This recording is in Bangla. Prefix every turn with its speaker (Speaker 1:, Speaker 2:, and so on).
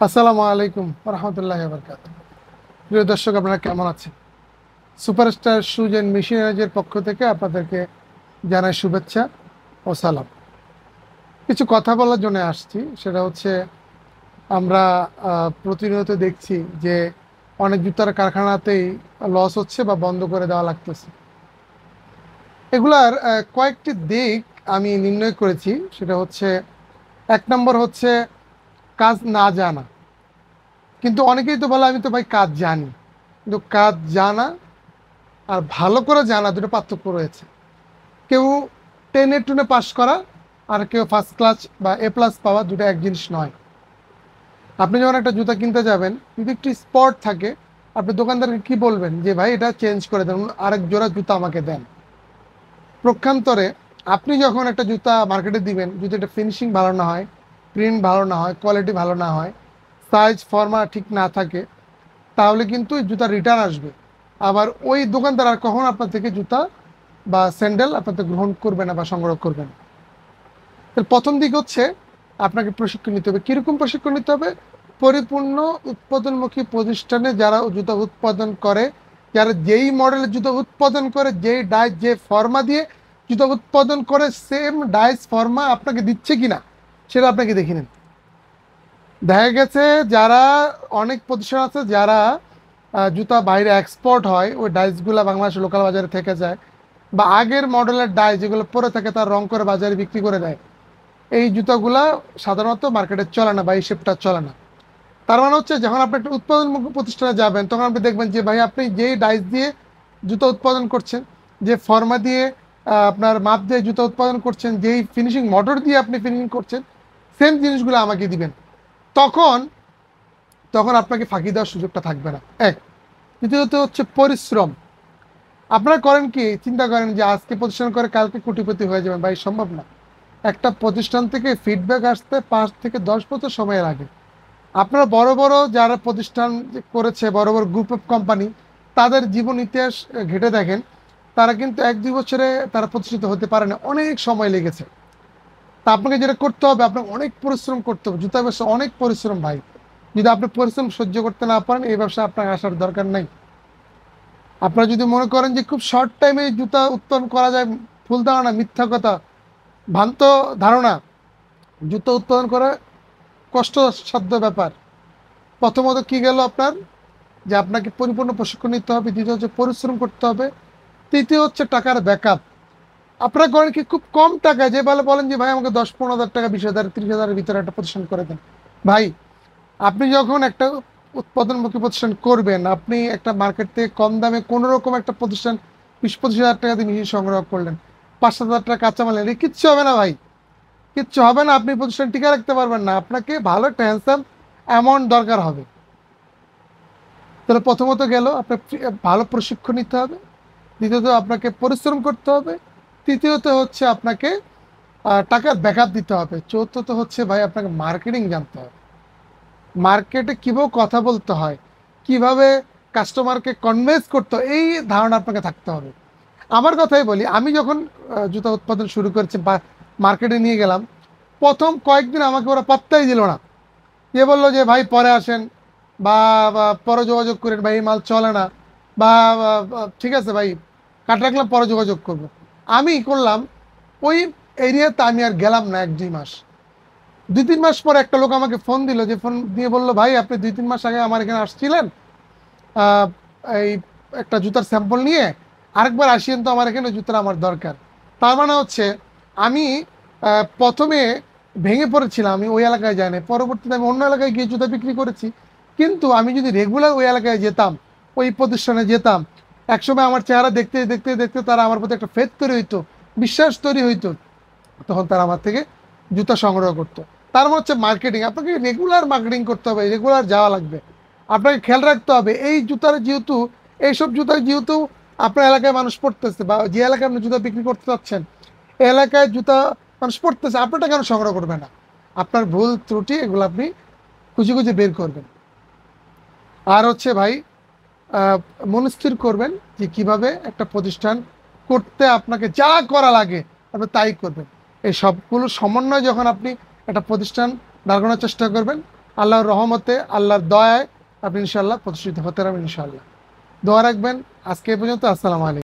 Speaker 1: আসসালামু আলাইকুম রহমতুল্লাহি ওয়া বারাকাতুহু। প্রিয় দর্শক, আপনারা কেমন আছেন? সুপারস্টার শুজ অ্যান্ড মেশিনারিজের পক্ষ থেকে আপনাদেরকে জানাই শুভেচ্ছা ও সালাম। কিছু কথা বলার জন্য আসছি, সেটা হচ্ছে আমরা প্রতিনিয়ত দেখছি যে অনেক জুতার কারখানাতেই লস হচ্ছে বা বন্ধ করে দেওয়া লাগতেছে। এগুলার কয়েকটি দিক আমি নির্ণয় করেছি। সেটা হচ্ছে, এক নম্বর হচ্ছে কাজ না জানা। কিন্তু অনেকেই তো বলে আমি তো ভাই কাজ জানি, কিন্তু কাজ জানা আর ভালো করে জানা দুটো পার্থক্য রয়েছে। কেউ 10-এ পাস করা আর কেউ ফার্স্ট ক্লাস বা A+ পাওয়া, দুটো এক জিনিস নয়। আপনি যখন একটা জুতা কিনতে যাবেন, যদি একটি স্পট থাকে, আপনি দোকানদারকে কি বলবেন যে ভাই এটা চেঞ্জ করে দেন, আরেক জোড়া জুতা আমাকে দেন। প্রক্ষান্তরে আপনি যখন একটা জুতা মার্কেটে দিবেন, যদি এটা ফিনিশিং ভালো না হয়, প্রিন্ট ভালো না হয়, কোয়ালিটি ভালো না হয়, সাইজ ফর্মা ঠিক না থাকে, তাহলে কিন্তু জুতা রিটার্ন আসবে। আবার ওই দোকানদার আর কখনো আপনার থেকে জুতা বা স্যান্ডেল আপনাদের গ্রহণ করবে না বা সংগ্রহ করবে না। এর প্রথম দিক হচ্ছে আপনাকে প্রশিক্ষণ নিতে হবে। কীরকম প্রশিক্ষণ নিতে হবে? পরিপূর্ণ উৎপাদনমুখী প্রতিষ্ঠানে যারা জুতা উৎপাদন করে, যারা যেই মডেলের জুতা উৎপাদন করে, যেই ডাইস যে ফর্মা দিয়ে জুতা উৎপাদন করে, সেম ডাইস ফর্মা আপনাকে দিচ্ছে কিনা সেটা আপনাকে দেখে নিন। দেখা গেছে যারা অনেক প্রতিষ্ঠান আছে যারা জুতা বাইরে এক্সপোর্ট হয়, ওই ডাইসগুলো বাংলাদেশের লোকাল বাজারে থেকে যায়, বা আগের মডেলের ডাইস যেগুলো পরে থাকে তার রং করে বাজারে বিক্রি করে দেয়। এই জুতাগুলা সাধারণত মার্কেটে চলে না বা এই শেপটা চলে না। তার মানে হচ্ছে যখন আপনি একটা উৎপাদনমুখী প্রতিষ্ঠানে যাবেন, তখন আপনি দেখবেন যে ভাই আপনি যেই ডাইস দিয়ে জুতা উৎপাদন করছেন, যে ফর্মা দিয়ে আপনার মাপ দিয়ে জুতা উৎপাদন করছেন, যেই ফিনিশিং মোটর দিয়ে আপনি ফিনিশিং করছেন, সেম জিনিসগুলো আমাকে দিবেন। তখন তখন আপনাকে ফাঁকি দেওয়ার সুযোগটা থাকবে না। এক। দ্বিতীয়ত হচ্ছে পরিশ্রম। আপনারা করেন কি, চিন্তা করেন যে আজকে প্রতিষ্ঠান করে কালকে কোটিপতি হয়ে যাবেন, ভাই সম্ভব না। একটা প্রতিষ্ঠান থেকে ফিডব্যাক আসতে 5 থেকে 10 বছর সময় লাগে। আপনারা বড় বড় যারা প্রতিষ্ঠান করেছে, বড় বড় গ্রুপ অফ কোম্পানি, তাদের জীবন ইতিহাস ঘেটে দেখেন, তারা কিন্তু 1-2 বছরে তারা প্রতিষ্ঠিত হতে পারে না, অনেক সময় লেগেছে। তা আপনাকে যেটা করতে হবে, আপনাকে অনেক পরিশ্রম করতে হবে। জুতা ব্যবসা অনেক পরিশ্রম ভাই। যদি আপনি পরিশ্রম সহ্য করতে না পারেন, এই ব্যবসা আপনার আসার দরকার নাই। আপনারা যদি মনে করেন যে খুব শর্ট টাইমে জুতা উৎপাদন করা যায়, ভুল ধারণা, মিথ্যা কথা, ভ্রান্ত ধারণা। জুতা উৎপাদন করা কষ্টসাধ্য ব্যাপার। প্রথমত কি গেল আপনার, যে আপনাকে পরিপূর্ণ প্রশিক্ষণ নিতে হবে। দ্বিতীয় হচ্ছে পরিশ্রম করতে হবে। তৃতীয় হচ্ছে টাকার ব্যাকআপ। আপনারা করেন কি, খুব কম টাকায় যে বলেন যে ভাই আমাকে 10-15 হাজার টাকা, 20,000, 30,000-এর ভিতরে একটা প্রতিষ্ঠান করে দেন। ভাই, আপনি যখন একটা উৎপাদনমুখী প্রতিষ্ঠান করবেন, আপনি একটা মার্কেট থেকে কম দামে কোনো রকম একটা প্রতিষ্ঠান 20-25 হাজার টাকা দিয়ে মেশিন সংগ্রহ করলেন, 5-7 হাজার টাকা কাঁচামাল এনে, কিচ্ছু হবে না ভাই, কিচ্ছু হবে না। আপনি প্রতিষ্ঠান টিকে রাখতে পারবেন না। আপনাকে ভালো একটা হ্যান্ডসাম অ্যামাউন্ট দরকার হবে। তাহলে প্রথমত গেল আপনার ভালো প্রশিক্ষণ নিতে হবে। দ্বিতীয়ত আপনাকে পরিশ্রম করতে হবে। তৃতীয়ত হচ্ছে আপনাকে টাকার ব্যাকআপ দিতে হবে। চতুর্থত হচ্ছে ভাই আপনাকে মার্কেটিং জানতে হবে। মার্কেটে কীভাবে কথা বলতে হয়, কিভাবে কাস্টমারকে কনভিন্স করতে হয়, এই ধারণা আপনাকে থাকতে হবে। আমার কথাই বলি, আমি যখন জুতা উৎপাদন শুরু করেছি বা মার্কেটে নিয়ে গেলাম, প্রথম কয়েকদিন আমাকে ওরা পাত্তাই দিল না। এ বললো যে ভাই পরে আসেন, বা পরে যোগাযোগ করেন, ভাই এই মাল চলে না, বা ঠিক আছে ভাই কাট রাখলাম, পরে যোগাযোগ করব। আমি করলাম ওই এরিয়াতে আমি আর গেলাম না 1-2 মাস। 2-3 মাস পরে একটা লোক আমাকে ফোন দিল, যে ফোন দিয়ে বললো ভাই আপনি 2-3 মাস আগে আমার এখানে আসছিলেন আহ, এই একটা জুতার স্যাম্পল নিয়ে, আরেকবার আসিয়েন তো আমার এখানে, জুতার আমার দরকার। তার মানে হচ্ছে আমি প্রথমে ভেঙে পড়েছিলাম, আমি ওই এলাকায় যাইনি, পরবর্তীতে আমি অন্য এলাকায় গিয়ে জুতা বিক্রি করেছি। কিন্তু আমি যদি রেগুলার ওই এলাকায় যেতাম, ওই প্রতিষ্ঠানে যেতাম, একসময় আমার চেহারা দেখতে দেখতে দেখতে তারা আমার প্রতি একটা ফেথ তৈরি হইতো, বিশ্বাস তৈরি হইতো, তখন তারা আমার থেকে জুতা সংগ্রহ করতো। তার মানে হচ্ছে মার্কেটিং। আপনাকে রেগুলার মার্কেটিং করতে হবে, রেগুলার যাওয়া লাগবে। আপনাকে খেয়াল রাখতে হবে এই জুতার যেহেতু, এইসব জুতার যেহেতু আপনার এলাকায় মানুষ পড়তেছে, বা যে এলাকায় আপনি জুতা বিক্রি করতে চাচ্ছেন এই এলাকায় জুতা মানুষ পড়তেছে, আপনারটা কেন সংগ্রহ করবে না? আপনার ভুল ত্রুটি এগুলো আপনি খুঁজে খুঁজে বের করবেন। আর হচ্ছে ভাই, মনস্থির করবেন যে কিভাবে একটা প্রতিষ্ঠান করতে আপনাকে যা করা লাগে আপনি তাই করবেন। এই সবগুলো সমন্বয় যখন আপনি একটা প্রতিষ্ঠান দাঁড় করানোর চেষ্টা করবেন, আল্লাহর রহমতে, আল্লাহর দয়ায় আপনি ইনশাআল্লাহ প্রতিষ্ঠিত হতে পারবেন ইনশাআল্লাহ। দোয়া রাখবেন। আজকে এ পর্যন্ত। আসসালামু আলাইকুম।